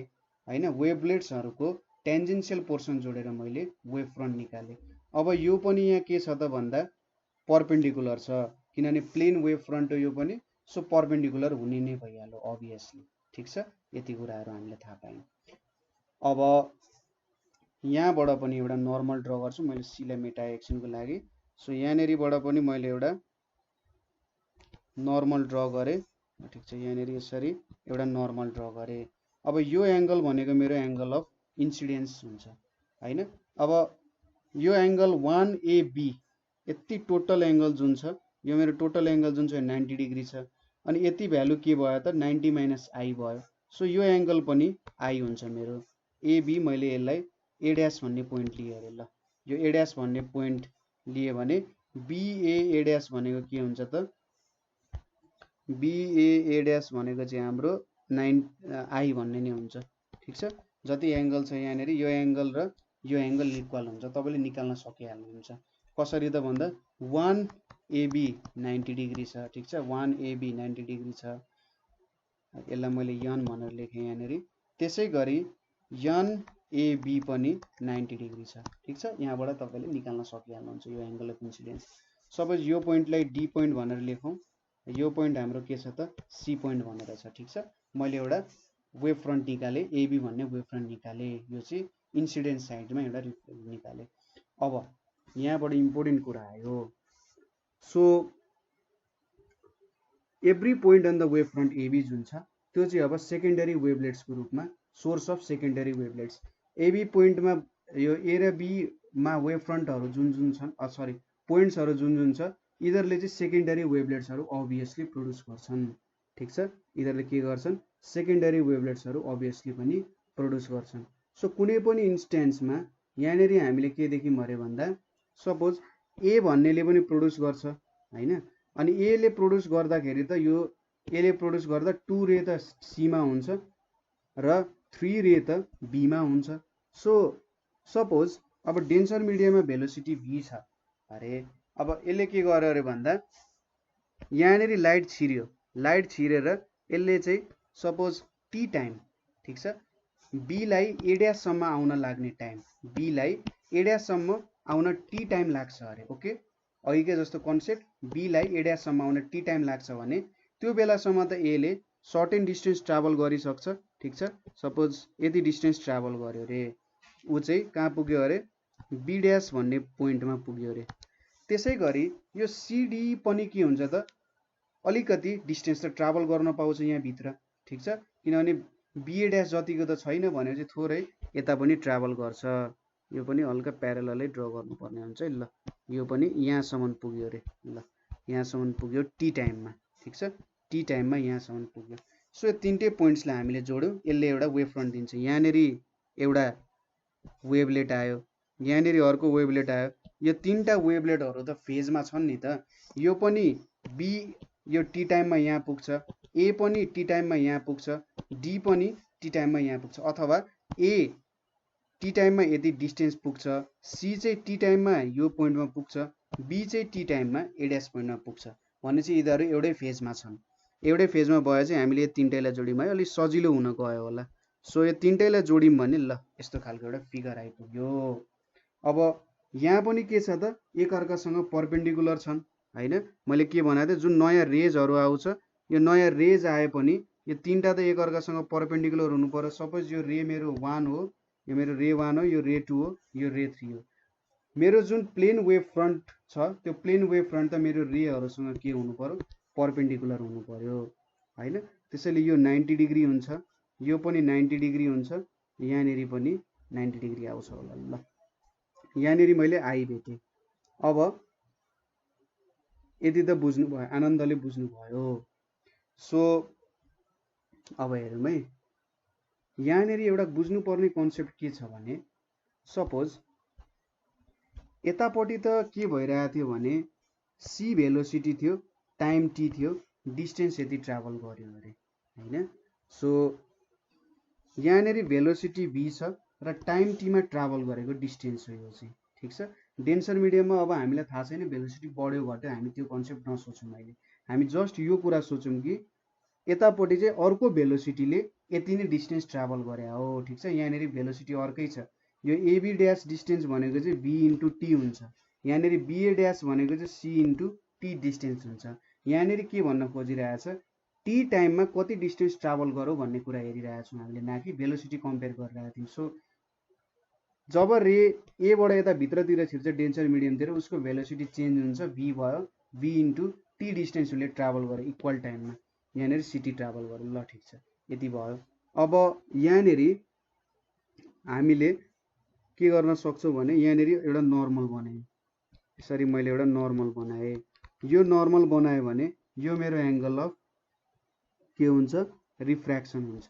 होइन। वेभ लेड्सहरूको टेन्जेन्सियल पोर्सन जोडेर मैले वेभ फ्रन्ट निकालेँ। अब यो पनि यहाँ के छ त भन्दा परपेन्डिकुलर छ, किनभने प्लेन वेभ फ्रन्ट हो यो पनि, सो परपेन्डिकुलर हुने नै भइहाल्यो अभियसली। ठिक छ, यति कुराहरू हामीले थाहा पायौँ। अब यहाँबाट पनि एउटा नर्मल ड्र गर्छु मैले, सीलाई मेटाएँ एकछिनको लागि। सो यहाँनिरबाट पनि मैले एउटा नर्मल ड्र गरेँ। ठिक छ, यहाँनिर यसरी एउटा नर्मल ड्र गरेँ। अब यो एङ्गल भनेको मेरो एङ्गल अफ इन्सिडेन्स हुन्छ होइन। अब यो एङ्गल 1AB, यति टोटल एङ्गल जुन छ, यो मेरो टोटल एङ्गल जुन छ 90 डिग्री छ। अनि यति भ्यालु के भयो त 90 माइनस आई भयो। सो यो एङ्गल पनि आई हुन्छ मेरो। एबी मैले यसलाई ए ड्यास भन्ने पोइन्ट लिएँ अरे ल। यो ए ड्यास भन्ने पोइन्ट लिएँ भने बिए ए ड्यास भनेको के हुन्छ त, बिए ए ड्यास भनेको चाहिँ हाम्रो 9 आई भन्ने नै हुन्छ। ठिक छ, जति एङ्गल छ यहाँनिर यो एङ्गल र यो एङ्गल इक्वल हुन्छ, तपाईँले निकाल्न सकिहाल्नुहुन्छ। कसरी त भन्दा 1AB 90 डिग्री छ। ठिक छ, 1AB 90 डिग्री छ, यसलाई मैले यन भनेर लेखेँ यहाँनिर। त्यसै गरी यनएबी पनि 90 डिग्री छ। ठिक छ, यहाँबाट तपाईँले निकाल्न सकिहाल्नुहुन्छ यो एङ्गल अफ इन्सिडेन्स। सपोज यो पोइन्टलाई डी पोइन्ट भनेर लेखौँ, यो पोइन्ट हाम्रो के छ त सी पोइन्ट भनेर छ। ठिक छ, मैले एउटा वेभ फ्रन्ट निकालेँ, एबी भन्ने वेभ फ्रन्ट निकालेँ, यो चाहिँ इन्सिडेन्स साइडमा एउटा निकालेँ। अब यहाँबाट इम्पोर्टेन्ट कुरा आयो। So every point on the wave front AB जुन छ त्यो चाहिँ अब सेकेन्डरी वेभलेट्सको रूपमा source of secondary wavelets. AB पोइन्टमा यो ए र बीमा वेभ फ्रन्टहरू जुन जुन छन्, सरी पोइन्ट्सहरू जुन जुन छ, यिनीहरूले चाहिँ सेकेन्डरी वेभलेट्सहरू अभियसली प्रड्युस गर्छन्। ठिक छ, यिनीहरूले के गर्छन्, सेकेन्डरी वेभलेट्सहरू अभियसली पनि प्रड्युस गर्छन्। सो कुनै पनि इन्स्टेन्समा यहाँनिर हामीले के देख्यौँ अरे भन्दा सपोज ए भन्नेले पनि प्रड्युस गर्छ होइन। अनि एले प्रड्युस गर्दाखेरि त यो एले प्रड्युस गर्दा 2 रे त सीमा हुन्छ र 3 रे त बीमा हुन्छ। सो सपोज अब डेन्सर मिडियामा भेलोसिटी v छ अरे, अब यसले के गर्यो अरे भन्दा यहाँनिर लाइट छिर्यो, लाइट छिरेर यसले चाहिँ सपोज टी टाइम, ठिक छ, बीलाई ए ड्याससम्म आउन लाग्ने टाइम, बीलाई ए ड्याससम्म आउन टी टाइम लाग्छ अरे। ओके, अघिकै जस्तो कन्सेप्ट, बीलाई ए ड्याससम्म आउन टी टाइम लाग्छ भने त्यो बेलासम्म त एले सर्टेन डिस्टेन्स ट्राभल गरिसक्छ। ठिक छ, सपोज यति डिस्टेन्स ट्राभल गर्यो अरे, ऊ चाहिँ कहाँ पुग्यो अरे, बी ड्यास भन्ने पोइन्टमा पुग्यो अरे। त्यसै गरी यो सिडी पनि के हुन्छ त, अलिकति डिस्टेन्स त ट्राभल गर्न पाउँछ यहाँभित्र। ठिक छ, किनभने बिए ड्यास जतिको त छैन भने चाहिँ थोरै यता पनि ट्राभल गर्छ। यो पनि हल्का प्यारललै ड्र गर्नुपर्ने हुन्छ है ल। यो पनि यहाँसम्म पुग्यो अरे ल, यहाँसम्म पुग्यो टी टाइममा। ठिक छ, टी टाइममा यहाँसम्म पुग्यो। सो यो तिनटै पोइन्ट्सलाई हामीले जोड्यौँ, यसले एउटा वेभ फ्रन्ट दिन्छ। यहाँनिर एउटा वेभलेट आयो, यहाँनिर अर्को वेभलेट आयो, यो तिनवटा वेभलेटहरू त फेजमा छन् नि त। यो पनि बी यो टी टाइममा यहाँ पुग्छ, ए पनि टी टाइममा यहाँ पुग्छ, डी पनि टी टाइममा यहाँ पुग्छ, अथवा ए टी टाइममा यदि डिस्टेन्स पुग्छ, सी चाहिँ टी टाइममा यो पोइन्टमा पुग्छ, बी चाहिँ टी टाइममा ए ड्यास पोइन्टमा पुग्छ भने चाहिँ यिनीहरू एउटै फेजमा छन्। एउटै फेजमा भयो चाहिँ हामीले यो तिनटैलाई जोड्यौँ है, अलिक सजिलो हुन गयो होला। सो यो तिनटैलाई जोड्यौँ भने ल यस्तो खालको एउटा फिगर आइपुग्यो। अब यहाँ पनि के छ त, एकअर्कासँग परपेन्डिकुलर छन् होइन। मैले के भनेको थिएँ, जुन नयाँ रेजहरू आउँछ, यो नयाँ रेज आए पनि यो तिनवटा त एकअर्कासँग परपेन्डिकुलर हुनु पर्यो। सपोज यो रे मेरो 1 हो, यो मेरो रे 1 हो, यो रे 2 हो, यो रे 3 हो। मेरो जुन प्लेन वेभ फ्रन्ट छ त्यो प्लेन वेभ फ्रन्ट त मेरो रेहरूसँग के हुनु पर्यो, परपेन्डिकुलर हुनु पर्यो होइन। त्यसैले यो 90 डिग्री हुन्छ, यो पनि 90 डिग्री हुन्छ, यहाँनिर पनि 90 डिग्री आउँछ होला। ल यहाँनिर मैले आई भेटेँ। अब यति त बुझ्नुभयो, आनन्दले बुझ्नुभयो। सो अब हेरौँ है, यहाँनिर एउटा बुझ्नुपर्ने कन्सेप्ट के छ भने, सपोज यतापट्टि त के भइरहेको थियो भने सी भेलोसिटी थियो, टाइम टी थियो, डिस्टेन्स यति ट्राभल गर्यो अरे होइन। सो यहाँनिर भेलोसिटी भी छ र टाइम टीमा ट्राभल गरेको डिस्टेन्स हो यो चाहिँ, ठिक छ। डेन्सर मिडियममा अब हामीलाई थाहा छैन भेलोसिटी बढ्यो घट्यो, हामी त्यो कन्सेप्ट नसोचौँ अहिले। हामी जस्ट यो कुरा सोचौँ कि यतापट्टि चाहिँ अर्को भेलोसिटीले यति नै डिस्टेन्स ट्राभल गरे हो, ठिक छ। यहाँनिर भेलोसिटी अर्कै छ, यो एबी ड्यास डिस्टेन्स भनेको चाहिँ बी इन्टु टी हुन्छ, यहाँनिर बिए ड्यास भनेको चाहिँ सी इन्टु टी डिस्टेन्स हुन्छ। यहाँनिर के भन्न खोजिरहेछ, टी टाइममा कति डिस्टेन्स ट्राभल गरौँ भन्ने कुरा हेरिरहेछौँ हामीले, न कि भेलोसिटी कम्पेयर गरिरहेको थियौँ। सो जब रे एबाट यता भित्रतिर छिर्छ डेन्सर मिडियमतिर, उसको भेलोसिटी चेन्ज हुन्छ, भी भयो, भी इन्टु टी डिस्टेन्स उसले ट्राभल गर्यो इक्वल टाइममा, यहाँनिर सिटी ट्राभल गर्यो। ल ठिक छ, यति भयो। अब यहाँनिर हामीले के गर्न सक्छौँ भने यहाँनिर एउटा नर्मल बनाएँ, यसरी मैले एउटा नर्मल बनाएँ। यो नर्मल बनायो भने यो मेरो एङ्गल अफ के हुन्छ, रिफ्र्याक्सन हुन्छ।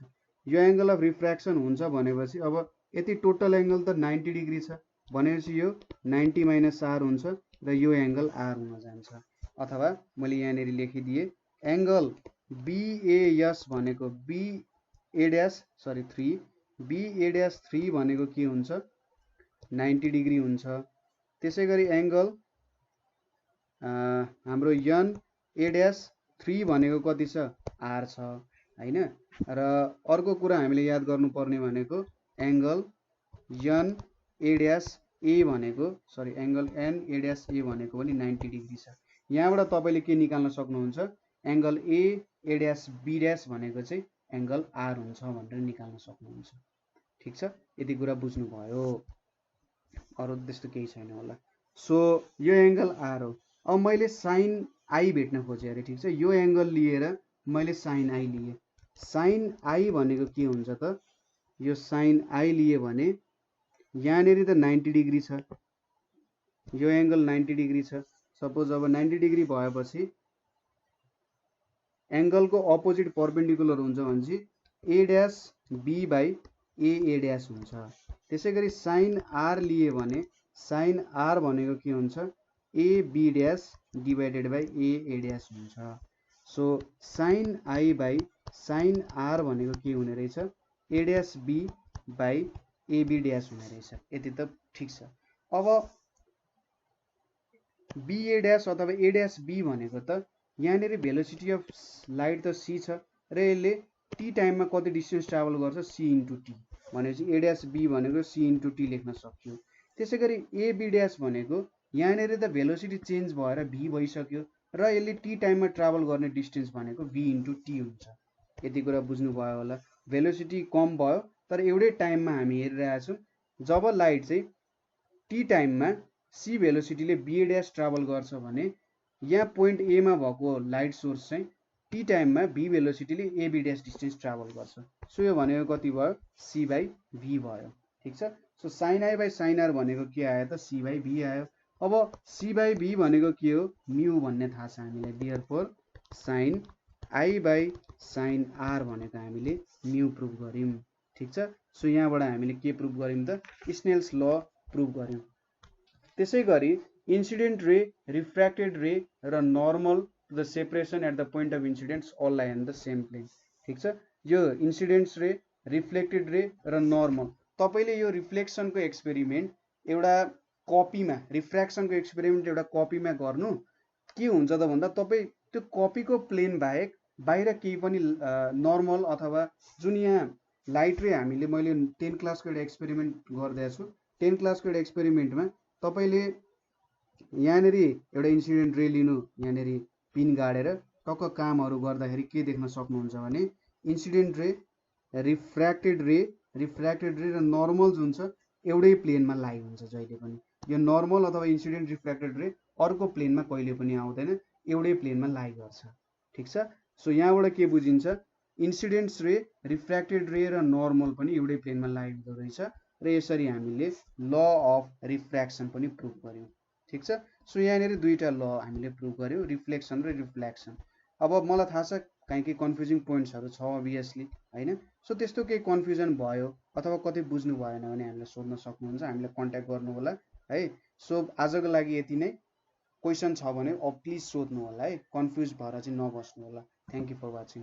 यो एङ्गल अफ रिफ्र्याक्सन हुन्छ भनेपछि अब यति टोटल एङ्गल त 90 डिग्री छ भनेपछि यो 90 माइनस आर हुन्छ र यो एङ्गल आर हुन जान्छ। अथवा मैले यहाँनिर लेखिदिएँ एङ्गल बिएएस भनेको बिए ड्यास 3 बिए ड्यास 3 भनेको के हुन्छ, 90 डिग्री हुन्छ। त्यसै गरी एङ्गल हाम्रो यन ए ड्यास 3 भनेको कति छ, आर छ होइन। र अर्को कुरा हामीले याद गर्नुपर्ने भनेको angle N a dash a भनेको angle N a dash a भनेको पनि 90 डिग्री छ। यहाँबाट तपाईँले के निकाल्न सक्नुहुन्छ, angle A dash B dash भनेको चाहिँ एङ्गल आर हुन्छ भनेर निकाल्न सक्नुहुन्छ, ठिक छ। यति कुरा बुझ्नुभयो, अरू त्यस्तो केही छैन होला। सो यो एङ्गल आर हो। अब मैले साइन आई भेट्न खोजेँ अरे, ठिक छ। यो एङ्गल लिएर मैले साइन आई लिएँ। साइन आई भनेको के हुन्छ त, यो साइन आई लिए भने यहाँनिर त 90 डिग्री छ, यो एङ्गल 90 डिग्री छ। सपोज अब 90 डिग्री भएपछि एङ्गलको अपोजिट परपेन्डिकुलर हुन्छ भनेपछि A dash B by A dash हुन्छ। त्यसै गरी साइन आर लिए भने साइन आर भनेको के हुन्छ, A B dash divided by A dash हुन्छ। So sine I by sine are भनेको के हुने रहेछ, A dash B by AB dash हुने रहेछ। यति त ठिक छ। अब बिए ड्यास अथवा ए ड्यास बी भनेको त यहाँनिर भेलोसिटी अफ लाइट त सी छ र यसले टी टाइममा कति डिस्टेन्स ट्राभल गर्छ, सी इन्टु टी भनेपछि ए ड्यास बी भनेको सी इन्टु टी लेख्न सक्यो। त्यसै गरी एबी ड्यास भनेको यहाँनिर त भेलोसिटी चेन्ज भएर भी भइसक्यो र यसले टी टाइममा ट्राभल गर्ने डिस्टेन्स भनेको भी इन्टु टी हुन्छ। यति कुरा बुझ्नुभयो होला। भेलोसिटी कम भयो तर एउटै टाइममा हामी हेरिरहेछौँ, जब लाइट चाहिँ टी टाइममा सी भेलोसिटीले बिए ड्यास ट्राभल गर्छ भने यहाँ पोइन्ट एमा भएको लाइट सोर्स चाहिँ टी टाइममा भी भेलोसिटीले एबी ड्यास डिस्टेन्स ट्राभल गर्छ। सो यो भनेको कति भयो, सी बाई भी भयो, ठिक छ। So sine I by sine are भनेको के आयो त, सी बाई भी आयो। अब सी बाई भी भनेको के हो, म्यू भन्ने थाहा छ हामीलाई, therefore sine I by sine are भनेको हामीले म्यू प्रुभ गर्यौं। ठिक छ। सो यहाँबाट हामीले के प्रुभ गर्यौं त स्नेल्स ल प्रुभ गर्यौं। त्यसै गरी इन्सिडेन्ट रे, रिफ्र्याक्टेड रे र normal to the separation at the point of incidents all lie in the same plane. ठिक छ। यो इन्सिडेन्ट्स रे, रिफ्लेक्टेड रे र नर्मल, तपाईले यो रिफ्लेक्सनको एक्सपेरिमेन्ट एउटा कपीमा, रिफ्र्याक्सनको एक्सपेरिमेन्ट एउटा कपीमा गर्नु, के हुन्छ त भन्दा तपाई त्यो कपीको प्लेन बाहेक बाहिर केही पनि नर्मल अथवा जुन यहाँ लाइट रे हामीले मैले 10 क्लासको एउटा एक्सपेरिमेन्ट गर्दैछु छु। 10 क्लासको एउटा एक्सपेरिमेन्टमा तपाईले यहाँनेरि एउटा इन्सिडेन्ट रे लिनु, यहाँनेरि पिन गाडेर टक्क कामहरु गर्दाखेरि के देख्न सक्नुहुन्छ भने इन्सिडेन्ट रे, रिफ्र्याक्टेड रे र नर्मल जुन छ एउटै प्लेनमा लाइ हुन्छ जहिले पनि। यो नर्मल अथवा इन्सिडेन्ट रिफ्र्याक्टेड रे अर्को प्लेनमा कहिले पनि आउँदैन, एउटै प्लेनमा लाइ गर्छ। ठिक छ। सो यहाँबाट के बुझिन्छ, इन्सिडेन्ट्स रे, रिफ्र्याक्टेड रे र नर्मल पनि एउटै प्लेनमा लाइ हुँदो रहेछ र यसरी हामीले ल अफ रिफ्र्याक्सन पनि प्रुभ गर्यौं। ठिक छ। सो यहाँनेरि दुईटा ल हामीले प्रुभ गर्यौं, रिफ्लेक्सन र रिफ्ल्याक्सन। अब मलाई थाहा छ कहीँ कन्फ्युजिङ पोइन्ट्सहरु छ अभियसली, हैन। सो त्यस्तो केही कन्फ्युजन भयो अथवा कतै बुझ्नु भएन भने हामीलाई सोध्न सक्नुहुन्छ, हामीलाई कन्ट्याक्ट गर्नु होला है। सो आजको लागि यति नै। क्वेशन छ भने प्लिज सोध्नु होला है, कन्फ्युज भएर चाहिँ नबस्नु होला। Thank you for watching.